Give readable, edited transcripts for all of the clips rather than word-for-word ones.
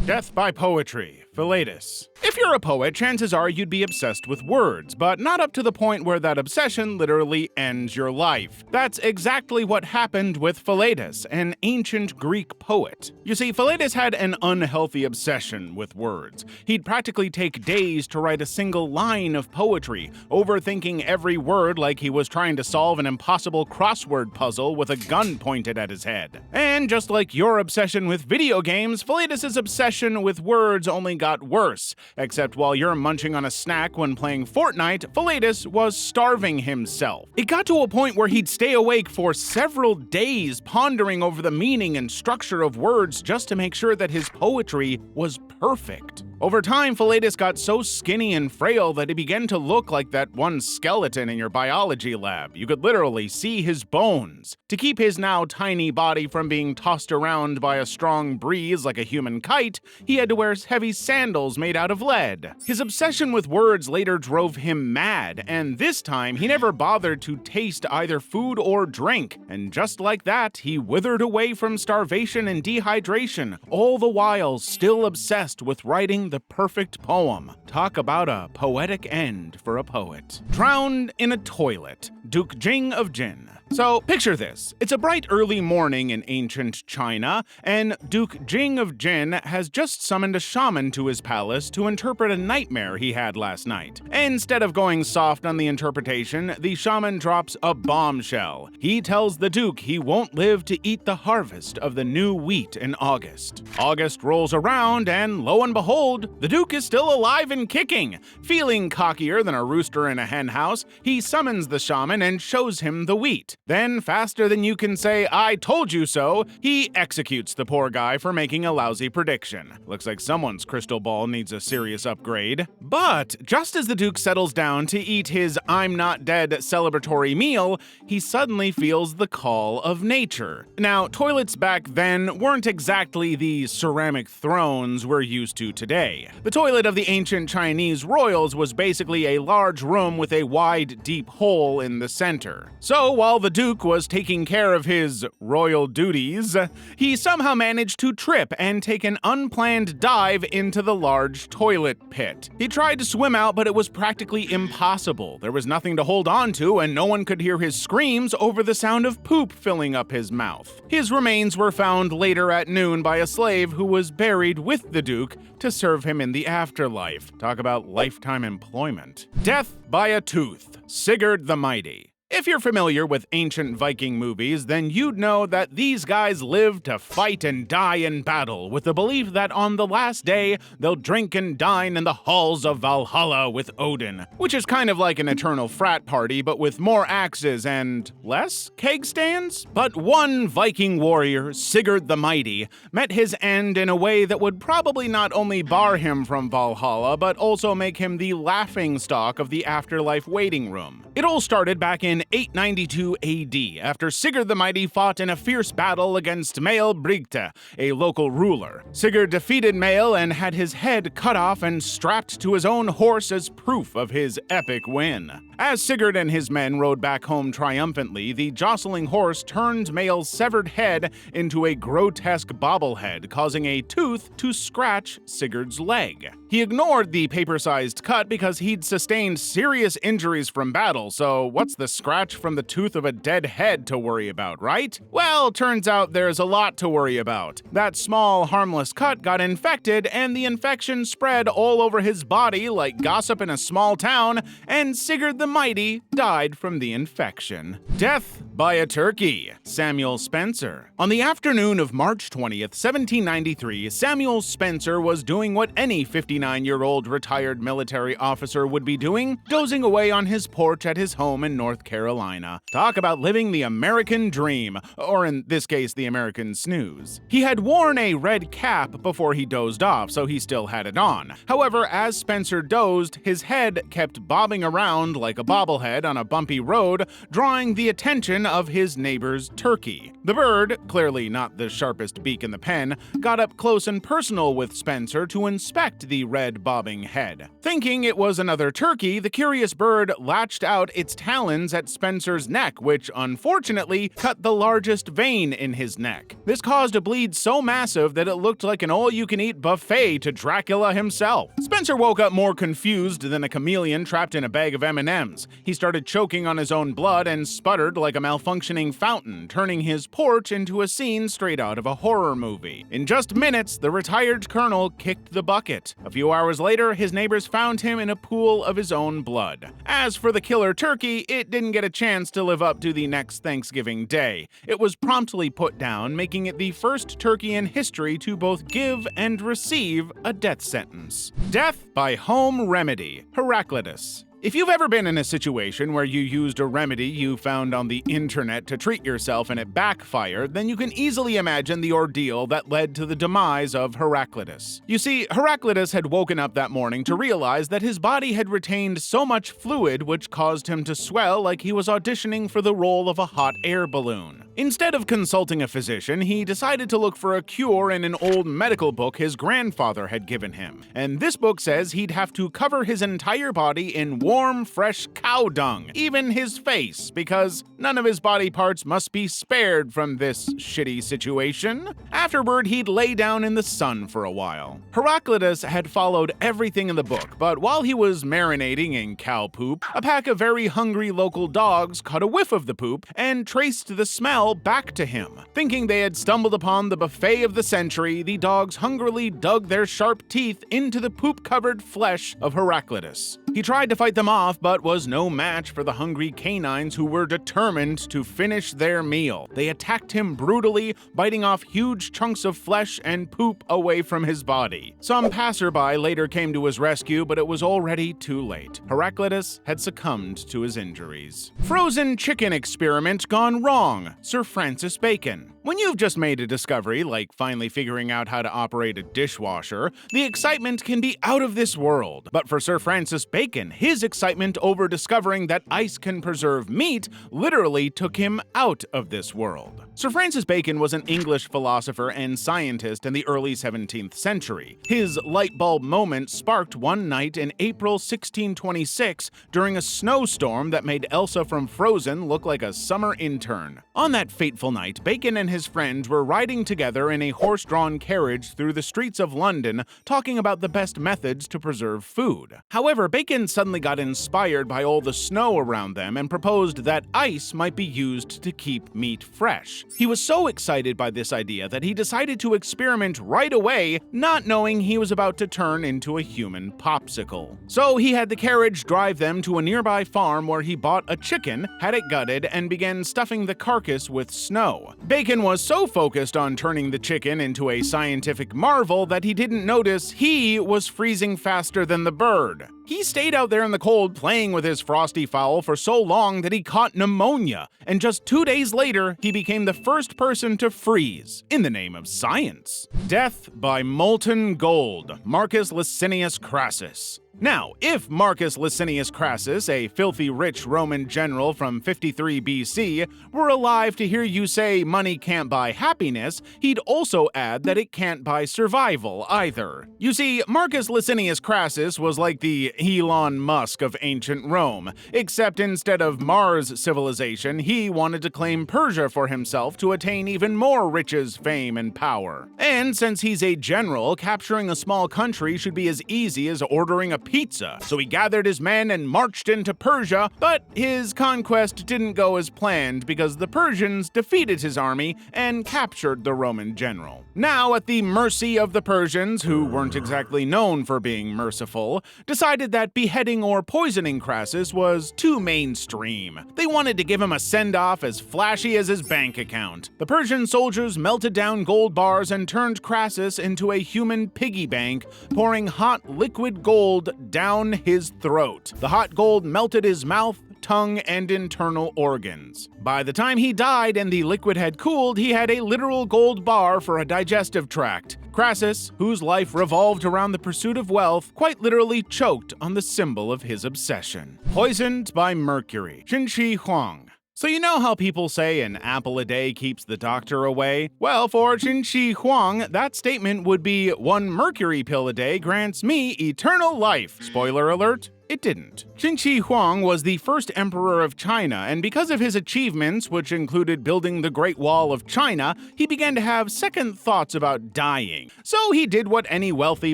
Death by poetry. Philetus. If you're a poet, chances are you'd be obsessed with words, but not up to the point where that obsession literally ends your life. That's exactly what happened with Philetus, an ancient Greek poet. You see, Philetus had an unhealthy obsession with words. He'd practically take days to write a single line of poetry, overthinking every word like he was trying to solve an impossible crossword puzzle with a gun pointed at his head. And just like your obsession with video games, Philetus's obsession with words only got worse, except while you're munching on a snack when playing Fortnite, Philetus was starving himself. It got to a point where he'd stay awake for several days pondering over the meaning and structure of words just to make sure that his poetry was perfect. Over time, Philetus got so skinny and frail that he began to look like that one skeleton in your biology lab. You could literally see his bones. To keep his now tiny body from being tossed around by a strong breeze like a human kite, he had to wear heavy sandals made out of lead. His obsession with words later drove him mad, and this time he never bothered to taste either food or drink. And just like that, he withered away from starvation and dehydration, all the while still obsessed with writing the perfect poem. Talk about a poetic end for a poet. Drowned in a toilet. Duke Jing of Jin. So, picture this. It's a bright early morning in ancient China, and Duke Jing of Jin has just summoned a shaman to his palace to interpret a nightmare he had last night. Instead of going soft on the interpretation, the shaman drops a bombshell. He tells the Duke he won't live to eat the harvest of the new wheat in August. August rolls around, and lo and behold, the Duke is still alive and kicking. Feeling cockier than a rooster in a hen house, he summons the shaman and shows him the wheat. Then, faster than you can say, "I told you so," he executes the poor guy for making a lousy prediction. Looks like someone's crystal ball needs a serious upgrade. But just as the Duke settles down to eat his "I'm not dead" celebratory meal, he suddenly feels the call of nature. Now, toilets back then weren't exactly the ceramic thrones we're used to today. The toilet of the ancient Chinese royals was basically a large room with a wide, deep hole in the center. So, while the Duke was taking care of his royal duties, he somehow managed to trip and take an unplanned dive into the large toilet pit. He tried to swim out, but it was practically impossible. There was nothing to hold on to, and no one could hear his screams over the sound of poop filling up his mouth. His remains were found later at noon by a slave who was buried with the Duke to serve him in the afterlife. Talk about lifetime employment. Death by a tooth. Sigurd the Mighty. If you're familiar with ancient Viking movies, then you'd know that these guys lived to fight and die in battle with the belief that on the last day, they'll drink and dine in the halls of Valhalla with Odin, which is kind of like an eternal frat party, but with more axes and less keg stands. But one Viking warrior, Sigurd the Mighty, met his end in a way that would probably not only bar him from Valhalla, but also make him the laughingstock of the afterlife waiting room. It all started back in 892 AD, after Sigurd the Mighty fought in a fierce battle against Mael Brigte, a local ruler. Sigurd defeated Mael and had his head cut off and strapped to his own horse as proof of his epic win. As Sigurd and his men rode back home triumphantly, the jostling horse turned Mael's severed head into a grotesque bobblehead, causing a tooth to scratch Sigurd's leg. He ignored the paper-sized cut because he'd sustained serious injuries from battle, so what's the scratch from the tooth of a dead head to worry about, right? Well, turns out there's a lot to worry about. That small, harmless cut got infected, and the infection spread all over his body like gossip in a small town, and Sigurd the Mighty died from the infection. Death by a turkey. Samuel Spencer. On the afternoon of March 20th, 1793, Samuel Spencer was doing what any 59-year-old retired military officer would be doing, dozing away on his porch at his home in North Carolina. Talk about living the American dream, or in this case, the American snooze. He had worn a red cap before he dozed off, so he still had it on. However, as Spencer dozed, his head kept bobbing around like a bobblehead on a bumpy road, drawing the attention obsession of his neighbor's turkey. The bird, clearly not the sharpest beak in the pen, got up close and personal with Spencer to inspect the red bobbing head. Thinking it was another turkey, the curious bird latched out its talons at Spencer's neck, which unfortunately cut the largest vein in his neck. This caused a bleed so massive that it looked like an all-you-can-eat buffet to Dracula himself. Spencer woke up more confused than a chameleon trapped in a bag of M&Ms. He started choking on his own blood and sputtered like a malfunctioning fountain, turning his porch into a scene straight out of a horror movie. In just minutes, the retired colonel kicked the bucket. A few hours later, his neighbors found him in a pool of his own blood. As for the killer turkey, it didn't get a chance to live up to the next Thanksgiving Day. It was promptly put down, making it the first turkey in history to both give and receive a death sentence. Death by home remedy. Heraclitus. If you've ever been in a situation where you used a remedy you found on the internet to treat yourself and it backfired, then you can easily imagine the ordeal that led to the demise of Heraclitus. You see, Heraclitus had woken up that morning to realize that his body had retained so much fluid which caused him to swell like he was auditioning for the role of a hot air balloon. Instead of consulting a physician, he decided to look for a cure in an old medical book his grandfather had given him. And this book says he'd have to cover his entire body in warm, fresh cow dung, even his face, because none of his body parts must be spared from this shitty situation. Afterward, he'd lay down in the sun for a while. Heraclitus had followed everything in the book, but while he was marinating in cow poop, a pack of very hungry local dogs caught a whiff of the poop and traced the smell back to him. Thinking they had stumbled upon the buffet of the century, the dogs hungrily dug their sharp teeth into the poop-covered flesh of Heraclitus. He tried to fight them off, but was no match for the hungry canines who were determined to finish their meal. They attacked him brutally, biting off huge chunks of flesh and poop away from his body. Some passerby later came to his rescue, but it was already too late. Heraclitus had succumbed to his injuries. Frozen chicken experiment gone wrong. Sir Francis Bacon. When you've just made a discovery, like finally figuring out how to operate a dishwasher, the excitement can be out of this world. But for Sir Francis Bacon, his excitement over discovering that ice can preserve meat literally took him out of this world. Sir Francis Bacon was an English philosopher and scientist in the early 17th century. His light bulb moment sparked one night in April 1626 during a snowstorm that made Elsa from Frozen look like a summer intern. On that fateful night, Bacon and his friend were riding together in a horse-drawn carriage through the streets of London, talking about the best methods to preserve food. However, Bacon suddenly got inspired by all the snow around them and proposed that ice might be used to keep meat fresh. He was so excited by this idea that he decided to experiment right away, not knowing he was about to turn into a human popsicle. So he had the carriage drive them to a nearby farm where he bought a chicken, had it gutted, and began stuffing the carcass with snow. Bacon was so focused on turning the chicken into a scientific marvel that he didn't notice he was freezing faster than the bird. He stayed out there in the cold playing with his frosty fowl for so long that he caught pneumonia, and just 2 days later, he became the first person to freeze, in the name of science. Death by molten gold. Marcus Licinius Crassus. Now, if Marcus Licinius Crassus, a filthy rich Roman general from 53 BC, were alive to hear you say money can't buy happiness, he'd also add that it can't buy survival either. You see, Marcus Licinius Crassus was like the Elon Musk of ancient Rome, except instead of Mars civilization, he wanted to claim Persia for himself to attain even more riches, fame, and power. And since he's a general, capturing a small country should be as easy as ordering a pizza, so he gathered his men and marched into Persia, but his conquest didn't go as planned because the Persians defeated his army and captured the Roman general. Now, at the mercy of the Persians, who weren't exactly known for being merciful, decided that beheading or poisoning Crassus was too mainstream. They wanted to give him a send-off as flashy as his bank account. The Persian soldiers melted down gold bars and turned Crassus into a human piggy bank, pouring hot liquid gold down his throat. The hot gold melted his mouth, tongue, and internal organs. By the time he died and the liquid had cooled, he had a literal gold bar for a digestive tract. Crassus, whose life revolved around the pursuit of wealth, quite literally choked on the symbol of his obsession. Poisoned by mercury. Qinshi Huang. So you know how people say an apple a day keeps the doctor away? Well, for Qin Huang, that statement would be 1 mercury pill a day grants me eternal life. Spoiler alert. It didn't. Qin Huang was the first emperor of China, and because of his achievements, which included building the Great Wall of China, he began to have second thoughts about dying. So he did what any wealthy,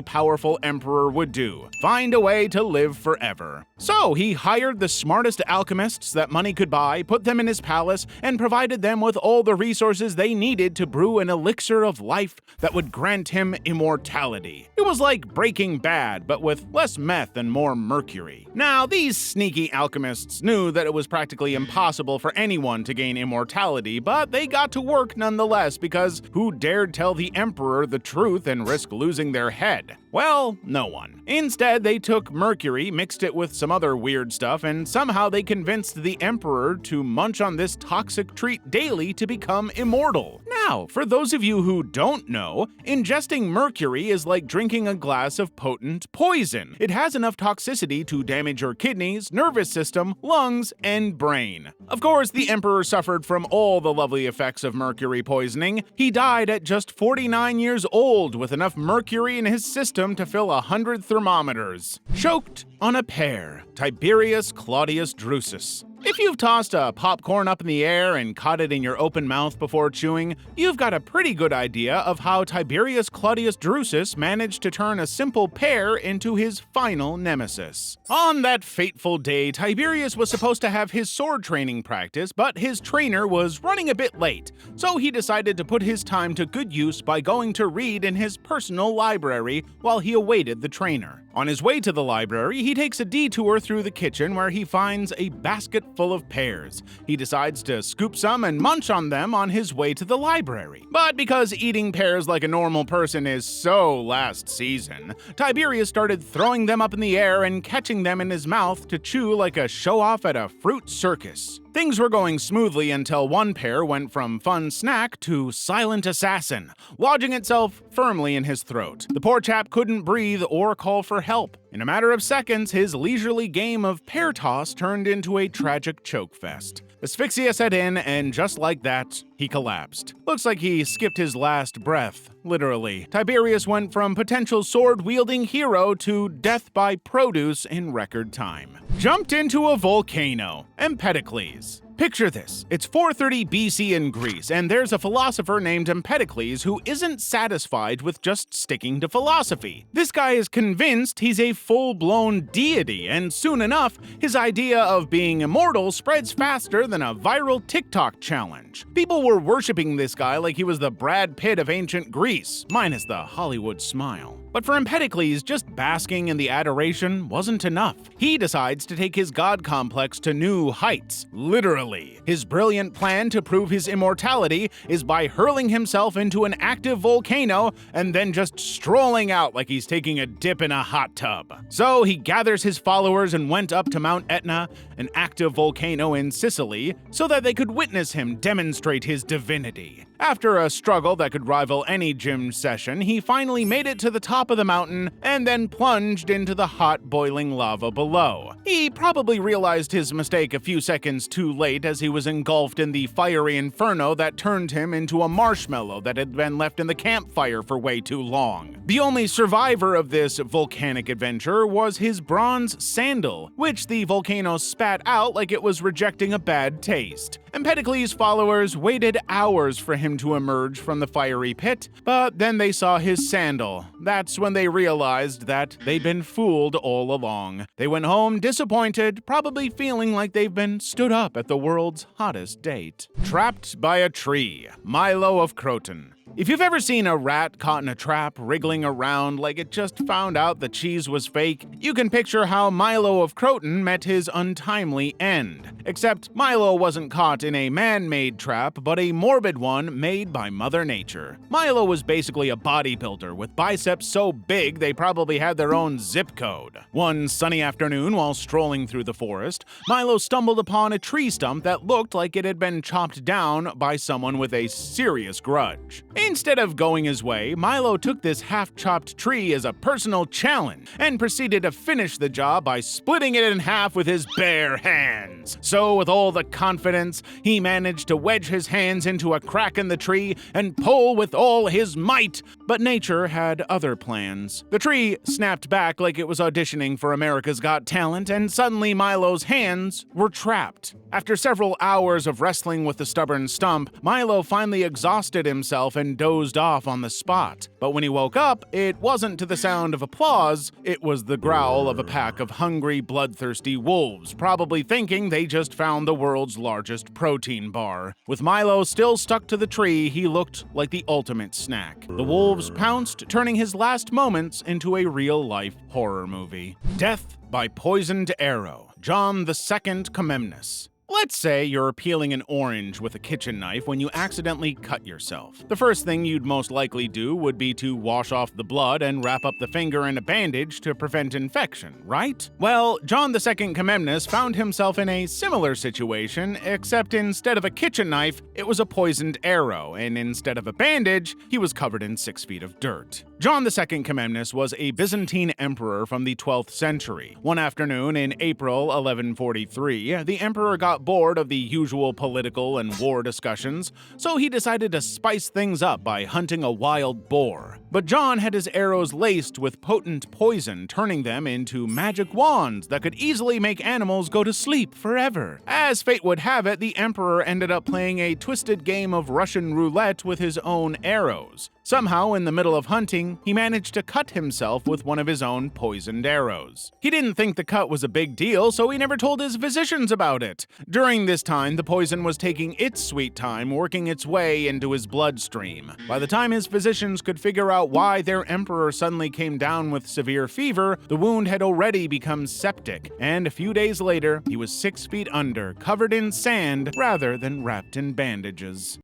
powerful emperor would do: find a way to live forever. So he hired the smartest alchemists that money could buy, put them in his palace, and provided them with all the resources they needed to brew an elixir of life that would grant him immortality. It was like Breaking Bad, but with less meth and more mercury. Now, these sneaky alchemists knew that it was practically impossible for anyone to gain immortality, but they got to work nonetheless, because who dared tell the emperor the truth and risk losing their head? Well, no one. Instead, they took mercury, mixed it with some other weird stuff, and somehow they convinced the emperor to munch on this toxic treat daily to become immortal. Now, for those of you who don't know, ingesting mercury is like drinking a glass of potent poison. It has enough toxicity to damage your kidneys, nervous system, lungs, and brain. Of course, the emperor suffered from all the lovely effects of mercury poisoning. He died at just 49 years old with enough mercury in his system to fill 100 thermometers. Choked on a pear, Tiberius Claudius Drusus. If you've tossed a popcorn up in the air and caught it in your open mouth before chewing, you've got a pretty good idea of how Tiberius Claudius Drusus managed to turn a simple pear into his final nemesis. On that fateful day, Tiberius was supposed to have his sword training practice, but his trainer was running a bit late, so he decided to put his time to good use by going to read in his personal library while he awaited the trainer. On his way to the library, he takes a detour through the kitchen where he finds a basket full of pears. He decides to scoop some and munch on them on his way to the library. But because eating pears like a normal person is so last season, Tiberius started throwing them up in the air and catching them in his mouth to chew like a show-off at a fruit circus. Things were going smoothly until one pear went from fun snack to silent assassin, lodging itself firmly in his throat. The poor chap couldn't breathe or call for help. In a matter of seconds, his leisurely game of pear toss turned into a tragic choke fest. Asphyxia set in, and just like that, he collapsed. Looks like he skipped his last breath, literally. Tiberius went from potential sword-wielding hero to death by produce in record time. Jumped into a volcano. Empedocles. Picture this. It's 430 BC in Greece, and there's a philosopher named Empedocles who isn't satisfied with just sticking to philosophy. This guy is convinced he's a full-blown deity, and soon enough, his idea of being immortal spreads faster than a viral TikTok challenge. People were worshipping this guy like he was the Brad Pitt of ancient Greece, minus the Hollywood smile. But for Empedocles, just basking in the adoration wasn't enough. He decides to take his god complex to new heights, literally. His brilliant plan to prove his immortality is by hurling himself into an active volcano and then just strolling out like he's taking a dip in a hot tub. So he gathers his followers and went up to Mount Etna, an active volcano in Sicily, so that they could witness him demonstrate his divinity. After a struggle that could rival any gym session, he finally made it to the top of the mountain and then plunged into the hot, boiling lava below. He probably realized his mistake a few seconds too late as he was engulfed in the fiery inferno that turned him into a marshmallow that had been left in the campfire for way too long. The only survivor of this volcanic adventure was his bronze sandal, which the volcano spat out like it was rejecting a bad taste. Empedocles' followers waited hours for him to emerge from the fiery pit, but then they saw his sandal. That's when they realized that they'd been fooled all along. They went home disappointed, probably feeling like they've been stood up at the world's hottest date. Trapped by a tree, Milo of Croton. If you've ever seen a rat caught in a trap wriggling around like it just found out the cheese was fake, you can picture how Milo of Croton met his untimely end. Except Milo wasn't caught in a man-made trap, but a morbid one made by Mother Nature. Milo was basically a bodybuilder with biceps so big they probably had their own zip code. One sunny afternoon while strolling through the forest, Milo stumbled upon a tree stump that looked like it had been chopped down by someone with a serious grudge. Instead of going his way, Milo took this half-chopped tree as a personal challenge and proceeded to finish the job by splitting it in half with his bare hands. So with all the confidence, he managed to wedge his hands into a crack in the tree and pull with all his might. But nature had other plans. The tree snapped back like it was auditioning for America's Got Talent, and suddenly Milo's hands were trapped. After several hours of wrestling with the stubborn stump, Milo finally exhausted himself and dozed off on the spot. But when he woke up, it wasn't to the sound of applause, it was the growl of a pack of hungry, bloodthirsty wolves, probably thinking they just found the world's largest protein bar. With Milo still stuck to the tree, he looked like the ultimate snack. The wolves pounced, turning his last moments into a real-life horror movie. Death by Poisoned Arrow, John II Comnenus. Let's say you're peeling an orange with a kitchen knife when you accidentally cut yourself. The first thing you'd most likely do would be to wash off the blood and wrap up the finger in a bandage to prevent infection, right? Well, John II Comnenus found himself in a similar situation, except instead of a kitchen knife, it was a poisoned arrow, and instead of a bandage, he was covered in 6 feet of dirt. John II Comnenus was a Byzantine emperor from the 12th century. One afternoon in April 1143, the emperor got bored of the usual political and war discussions, so he decided to spice things up by hunting a wild boar. But John had his arrows laced with potent poison, turning them into magic wands that could easily make animals go to sleep forever. As fate would have it, the emperor ended up playing a twisted game of Russian roulette with his own arrows. Somehow, in the middle of hunting, he managed to cut himself with one of his own poisoned arrows. He didn't think the cut was a big deal, so he never told his physicians about it. During this time, the poison was taking its sweet time, working its way into his bloodstream. By the time his physicians could figure out why their emperor suddenly came down with severe fever, the wound had already become septic, and a few days later, he was 6 feet under, covered in sand rather than wrapped in bandages.